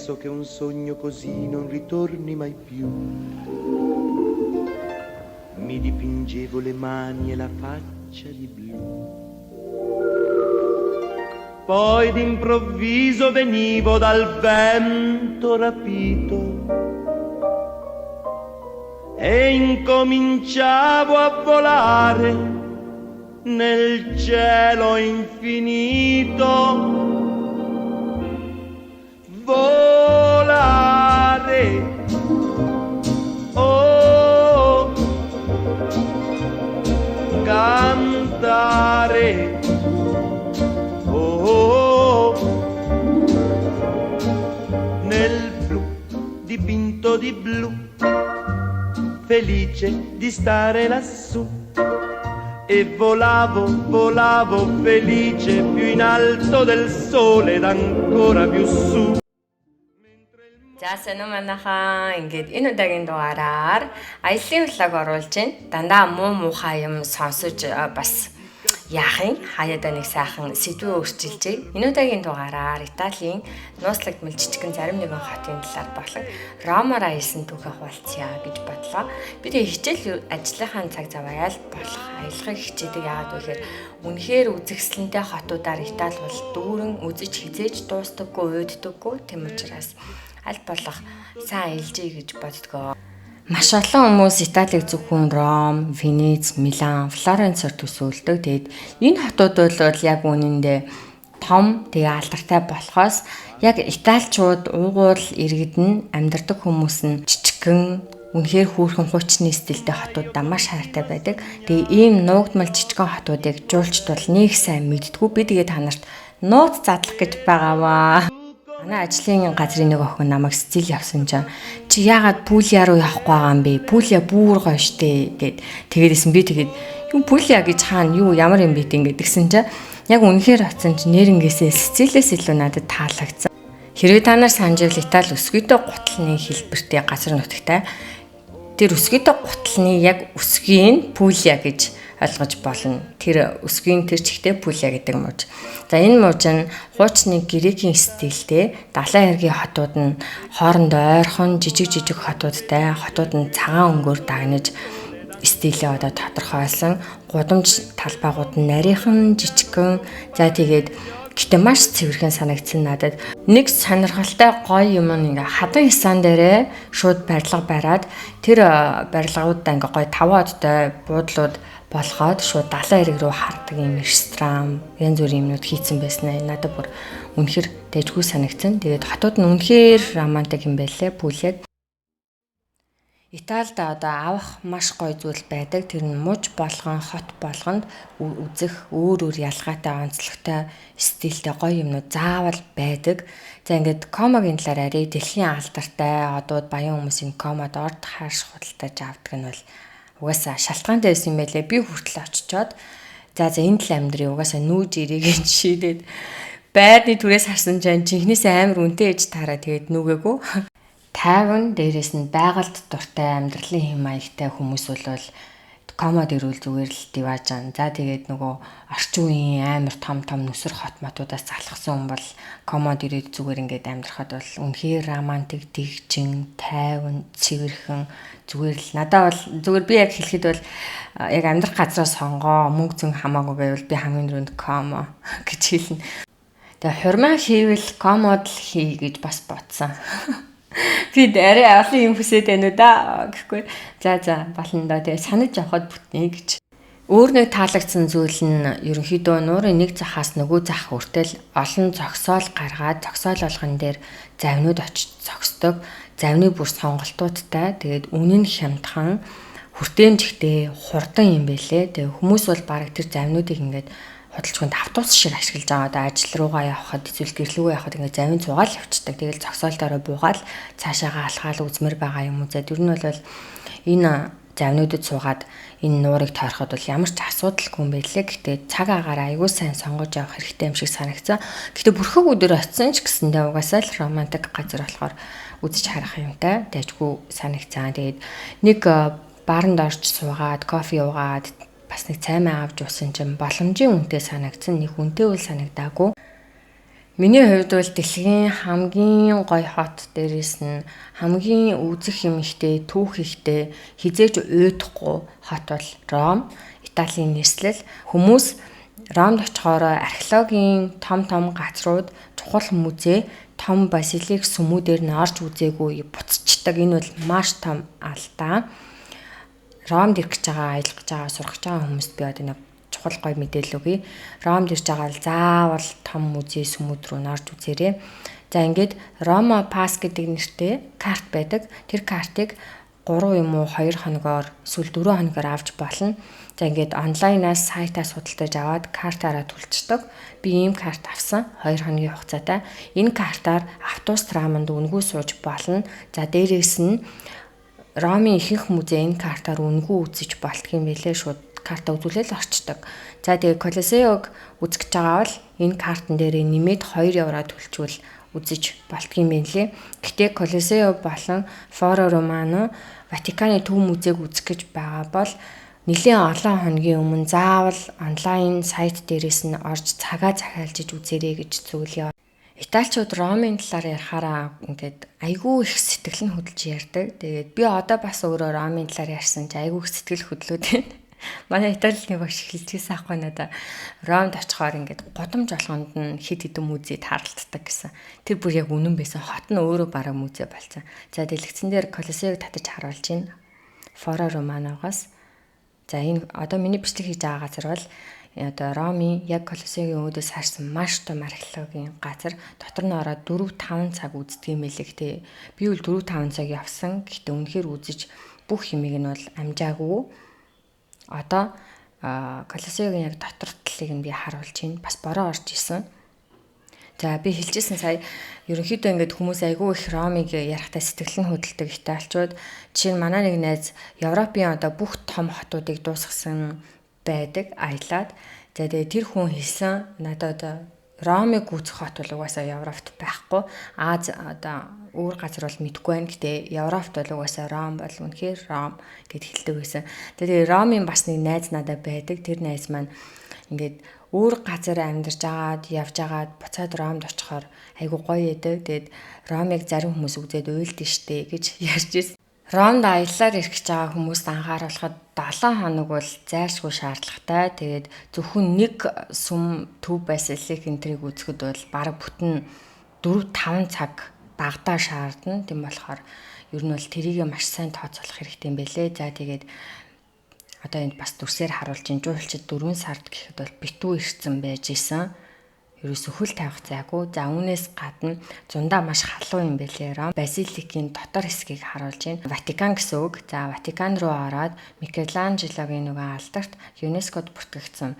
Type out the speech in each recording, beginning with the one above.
penso che un sogno così non ritorni mai più. Mi dipingevo le mani e la faccia di blu. Poi d'improvviso venivo dal vento rapito e incominciavo a volare nel cielo infinito. Volare, oh, cantare, oh, nel blu dipinto di blu, felice di stare lassù. E volavo, volavo felice più in alto del sole ed ancora più su. За сайн уу манайхаа ингээд энэ удаагийн дугаараар аяллаа влог оруулж байна. Дандаа муу муухай юм сонсож бас яахын хаяада нэг сайхан сэдвээ өөрчилжээ. Энэ удаагийн дугаараар Италийн нууцлагдмал жижигхэн зарим нэгэн хотын талаар болон Ромоор аялсан түүхээ хуваалцъя гэж бодлоо. Би тэгээ хичээл ажлынхаа цаг зав аял болох аялахыг хичээдэг. Яагаад вэ гэхээр үнэхээр үзэсгэлэнтэй хотуудаар Итали бол дүүрэн үзэж хизээж дуустдаггүй, уйддаггүй. Тэм учраас аль болох сайн аялжээ гэж боддгоо. Маш олон хүмүүс Италиг зөвхөн Ром, Венец, Милан, Флоренцоор төсөөлдөг. Тэгэд энэ хотууд бол яг үнэндээ том, тэгээ алдартай болохоос яг италичууд уугуул иргэдэн амьдардаг хүмүүс нь жижигхэн, үнэхээр хөөрхөн хуучны стилтэй хотуудаа маш хайртай байдаг. Тэгээ ийм нуугдмал жижигхэн хотуудыг жуулчд бол нэг сайн мэддгүү. Би тэгээ та нарт нууц задлах гэж байгааваа. Манай ажлын газрын нэг охин намайг Сицили явсан чинь чи яагаад Пулиа руу явахгүй байгаа юм бэ? Пулиа бүр гоё штэ гэд тэгээдсэн би тэгээд юу Пулиа гэж хаана юу ямар юм бэ гэдгсэн чинь яг үнэхээр оцсон чинь нэрнгээсээ Сицилиэс илүү надад таалагдсан. Хэрвээ та нар санаж байвал Итали өсгийдөө гутлын хэлбэртэй газар нутагтай. Тэр өсгийдөө гутлын яг өсгийн Пулиа гэж ойлгож болно. Тэр өсгийн тэр чигтээ Пулиа гэдэг мууж. За энэ мууж нь хуучны грекийн стилтэй далайн эргийн хотууд нь хоорондоо ойрхон жижиг хотуудтай, хотууд нь цагаан өнгөөр дагнаж стилээ одоо тодорхойлсон. Гудамж талбайгууд нь нарийнхан жижигхэн. За тэгээд гэтээ маш цэвэрхэн санагдсан надад. Нэг сонирхолтой гоё юм ингээ хадан ясан дээрээ шууд барилга бариад тэр барилгуудаа ингээ гоё таваадтай буудлууд болгоод шууд далайн эрэг рүү хардаг юм ресторан, янз бүрийн юмнууд хийцэн байснаа надад бүр үнэхээр дэжгүй санагдсан. Тэгээд хотууд нь үнэхээр романтик юм байлээ. Пулиад Италид одоо авах маш гоё зүйл байдаг. Тэр нь муж болгон, хот болгонд үзэх өөр ялгаатай, онцлогтой, стилтэй гоё юмнууд заавал байдаг. За ингээд Комогийн талаар арай дэлхийн алдартай одууд баян хүмүүсийн Комод орд хааш худалдаж авдаг нь бол угаасаа шалтгаантай байсан юм байлээ. Би хүртэл очичоод за энэ тал амьдрий угаасаа нүүж ирээгээ шийдээд байрны түрээс харсан чинь жинхнээсээ амар үнэтэй ээж таараа тэгээд нүгээгүй. Тайван дээрээс нь байгальд дуртай амьдралын хэм маягтай хүмүүс бол Комод ирүүл зүгээр л диважан. За тэгээд нөгөө орчин үеийн амар том нүсэр хот матуудаас залхсан хүн бол Комод ирээд зүгээр ингээд амьдрахад бол үнэхээр романтик, дэгжин, тайван, цэвэрхэн зүгээр л надад бол зүгээр би яг хэлэхэд бол яг амьдрах газраа сонгоо мөнгө зүйн хамаагүй байвал би хамгийн түрүүнд Комо гэж хэлнэ. Тэгээ хурмаа хийвэл Комод л хий гэж бас бодсон. Би арай олон юм хүсээд байна уу да гэхгүй. За болно доо. Тэгээ санаж явахад бүтнэ гэж. Өөр нэг таалагдсан зүйл нь ерөнхийдөө нуурын нэг захаас нөгөө зах хүртэл олон зогсоол гаргаад зогсоол болгон дээр завнууд очиж зогсдог. Завны бүр сонголтуудтай. Тэгээд үнэн хямдхан хүртээмжтэй хурдан юм байлээ. Тэгээ хүмүүс бол баг тэр завнуудыг ингээд худалчгүй автобус шиг ашиглаж байгаа. Одоо ажил руугаа явхад эсвэл гэрлүүгээ явхад ингээд завын цугаал явчихдаг. Тэгэл зогсоолдороо буугаад цаашаага алхаал үзмэр байгаа юм уу. За тэр нь бол энэ завнуудад суугаад энэ нуурыг тойроход бол ямар ч асуудалгүй юм байлээ. Гэхдээ цаг агаараа аягүй сайн сонгож явах хэрэгтэй юм шиг санагцсан. Гэхдээ бүрхэг өдөр очисон ч гэсэндээ угаасаа л романтик газар болохоор үзэж харах юмтай дэжгүй санагцсан. Тэгээд нэг баранд орж суугаад кофе уугаад бас нэг цаймаа авч уусан чинь боломжийн үнэтэй санагдсан. Нэг үнэтэй үл санагдаагүй. Миний хувьд бол дэлхийн хамгийн гоё хот дээрээс нь хамгийн үзэх юм ихтэй, түүх ихтэй, хизээж уйдахгүй хот бол Ром, Италийн нэрслэл. Хүмүүс Ромд очихоор археологийн том газрууд, чухал музей, том базилик сүмүүдээр нь орж үзээгүй буцчихдаг. Энэ бол маш том алдаа. Ромд ирэх гэж байгаа, аялах гэж байгаа, сурах гэж байгаа хүмүүст би одоо нэг чухал гоё мэдээлэл өгье. Ромд ирж байгаа л заавал том музей сүмүүд рүү норж үзээрэй. За ингээд Рома пас гэдэг нэртэй карт байдаг. Тэр картыг 3 юм уу 2 хоногоор эсвэл 4 хоногоор авч болно. За ингээд онлайнаас сайтаас худалдаж аваад картаараа төлцдөг. Би ийм карт авсан 2 хоногийн хугацаатай. Энэ картаар автобус траманд үнгүй сууж болно. За дээрээс нь Ромын ихэнх музей энэ картаар үнгүй үзэж болтгийм байлээ шууд карта үзүүлэл орчдөг. За тэгээ Колосеог үзэж байгаа бол энэ картан дээр нэмээд 2 евро төлчвөл үзэж болтгийм байлээ. Гэтэ Колосео болон Форо Романо Ватиканы төв музейг үзэх гэж байгаа бол нэлийн олон хоногийн өмнө заавал онлайн сайт дээрээс нь орж цагаа захиалж үзээрэй гэж зөвлөе. Италичууд Ромын талаар ярихаараа ингээд айгүй их сэтгэл нь хөдлөж ярьдаг. Тэгээд би одоо бас өөрөө Ромын талаар ярьсан чи айгүй их сэтгэл хөдлөөд байна. Манай Италийн багш хэлчихсэн аахгүй надаа Ромд очихоор ингээд годамж болгонд нь хит хитэн музейд харалтдаг гэсэн. Тэр бүр яг үнэн байсан. Хот нь өөрөө бараг музей болсон. За дэлгэцэн дээр Колосеог татаж харуулж байна. Форо Романогоос. За энэ одоо миний бичлэг хийж байгаа газар бол одоо Ромын яг Колосеогийн өөдөөс харсан маш том археологийн газар. Дотор нь ороод 4-5 цаг үздэг юм элэг те. Би бол 4-5 цаг явсан. Гэхдээ үнэхээр үзэж бүх юмыг нь бол амжаагүй. Одоо Колосеогийн яг дотор талыг нь би харуулж байна. Бас бороо орж исэн. За би хэлжсэн сая ерөнхийдөө ингээд хүмүүс айгүй их Ромыг ярихтаа сэтгэл нь хөдөлдөг италичууд. Жишээ нь манай нэг найз Европын одоо бүх том хотуудыг дуусгасан байдаг аялаад. За тэгээ тэр хүн хэлсэн надад Ромыг гүйцэх хот бол угаасаа Европт байхгүй. Аз одоо өөр газар бол мэдгүй байна. Гэтэ Европт бол угаасаа Ром бол үнэхээр Ром гэд хэлдэг байсан. Тэгээ Ромын бас нэг найз надад байдаг. Тэр найз маань ингээд өөр газар амьдарч агаад явж агаад буцаад Ромд очихоор айгу гоё яадаг. Тэгээд Ромыг зарим хүмүүс үзээд уйлдэн штэ гэж ярьж ирсэн. Ромд аяллаар ирэх гэж байгаа хүмүүст анхааруулахад 7 хоног бол зайлшгүй шаардлагатай. Тэгээд зөвхөн нэг сүм төв базилик энтрийг үзэхэд бол бараг бүтэн 4-5 цаг дагтаа шаардна. Тийм болохоор ер нь бол тэрийг маш сайн тооцоолох хэрэгтэй юм байлээ. За тэгээд одоо энд бас дүрсээр харуулж ин жуулчид 4 сард гэхэд бол битүү ирсэн байж исэн. Ерөөсө хөл тавих зайгүй. За үүнээс гадна зундаа маш халуун юм байлээ. Ром базиликийн дотор хэсгийг харуулж байна. Ватикан гэсэн үг. За Ватикан руу ороод Микеланжелогийн нөгөө алдарт ЮНЕСКОд бүртгэгдсэн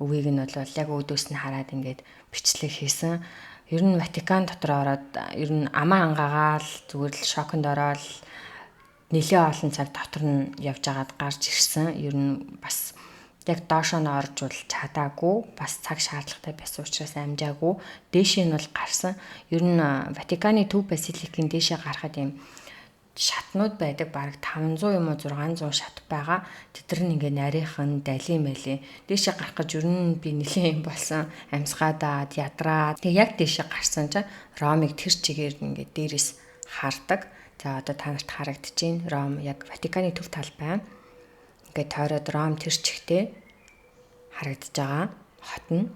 үгийг нь бол яг өөдөөс нь хараад ингээд бичлэг хийсэн. Ер нь Ватикан дотор ороод ер нь амаа ангаагаал зүгээр л шоконд ороод нэлээд олон цаг дотор нь явж агаад гарч ирсэн. Ер нь бас яг доошоо нь орж бол чадаагүй. Бас цаг шаардлагатай байсан учраас амжаагүй. Дээшээ нь бол гарсан. Ер нь Ватиканы төв базиликийн дээшээ гарахад юм шатнууд байдаг. Бараг 500 юм уу 600 шат байгаа. Тэдэр нь ингээ нарийнхан далийн байлээ. Дээшээ гарах гэж ер нь би нэлээд юм болсон. Амьсгаадаад ядраад. Тэгээ яг дээшээ гарсан чинь Ромыг тэр чигээр ингээ дээрээс хардаг. За одоо та нарт харагдчихээн. Ром яг Ватиканы төв тал байна. Ингээд тойроод Ром тэр чигтээ харагдаж байгаа хот нь.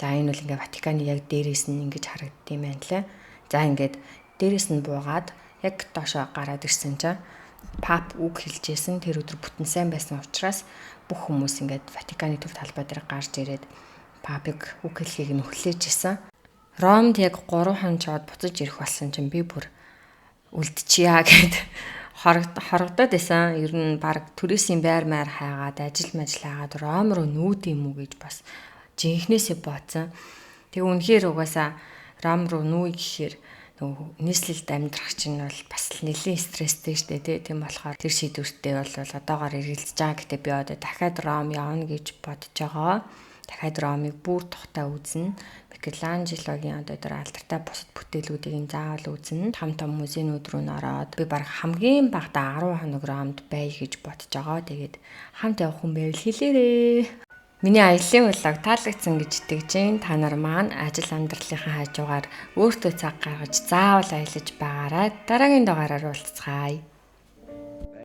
За энэ бол ингээ Ватиканы яг дээрээс нь ингэж харагддаг юм байна лээ. За ингээд дээрээс нь буугаад яг доошоо гараад ирсэн чинь пап үг хэлжсэн. Тэр өдөр бүтэн сайн байсан учраас бүх хүмүүс ингээд Ватиканы төв талбай дээр гарч ирээд папыг үг хэлхийг нь хүлээж исэн. Ромд яг 3 хон чод буцаж ирэх болсон чинь би бүр үлдчихъя гэд хорогдоод байсан. Ер нь баг түрээсийн байр маяр хайгаад ажил хаагаад Ром руу нүүд юм уу гэж бас жинхнээсээ бодсон. Тэгээ үнэхээр угаасаа Ром руу нүү гэхээр нөгөө нийслэлд амьдрах чинь бол бас нэлийн стресстэй штэ тийм болохоор тэр шийдвэртээ бол одоогоор эргэлзэж байгаа. Гэтэ би одоо дахиад Ром явна гэж бодож байгаа. Дахиад Ромыг бүр тухтай үзнэ. Микеланжелогийн одоо тэр алдартай бусад бүтээлүүдийг заавал үзнэ. Том музейнүүд рүү нөрөөд би баг хамгийн багадаа 10 хоног Ромд бай гэж бодож байгаа. Тэгээд хамт явах хүн байвал хэлээрээ. Миний аялын влог таалагдсан гэж итгэж байна. Та нар маань ажил амьдралынхаа хажуугаар өөртөө цаг гаргаж заавал аялаж байгаарай. Дараагийн дугаараар уулзцаая.